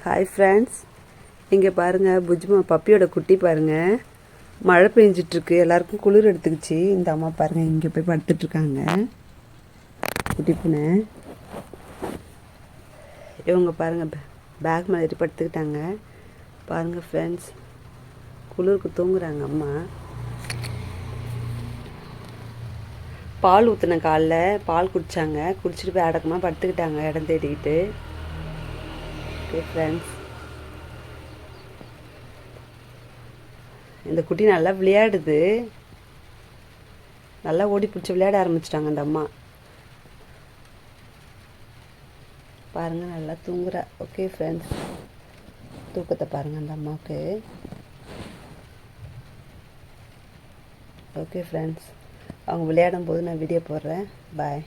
Hi friends, இங்கே பாருங்கள் புஜ்மா பப்பியோட குட்டி பாருங்கள். மழை பெஞ்சிட்ருக்கு, எல்லாருக்கும் குளிர் எடுத்துக்கிச்சு. இந்த அம்மா பாருங்கள் இங்கே போய் படுத்துட்ருக்காங்க. குட்டி பூனை இவங்க பாருங்கள் பேக் மேலே ஏறி படுத்துக்கிட்டாங்க. பாருங்கள் ஃப்ரெண்ட்ஸ், குளிருக்கு தூங்குறாங்க அம்மா. பால் ஊற்றின காலைல பால் குடித்தாங்க, குடிச்சிட்டு போய் அடக்கமாக படுத்துக்கிட்டாங்க இடம் தேடிக்கிட்டு. ஓகே ஃப்ரெண்ட்ஸ், இந்த குட்டி நல்லா விளையாடுது. நல்லா ஓடி பிடிச்சி விளையாட ஆரம்பிச்சிட்டாங்க அந்த அம்மா. பாருங்கள் நல்லா தூங்குறா. ஓகே ஃப்ரெண்ட்ஸ், தூக்கத்தை பாருங்கள் அந்த அம்மாவுக்கு. ஓகே ஃப்ரெண்ட்ஸ், அவங்க விளையாடும் போது நான் வீடியோ போடுறேன். பாய்.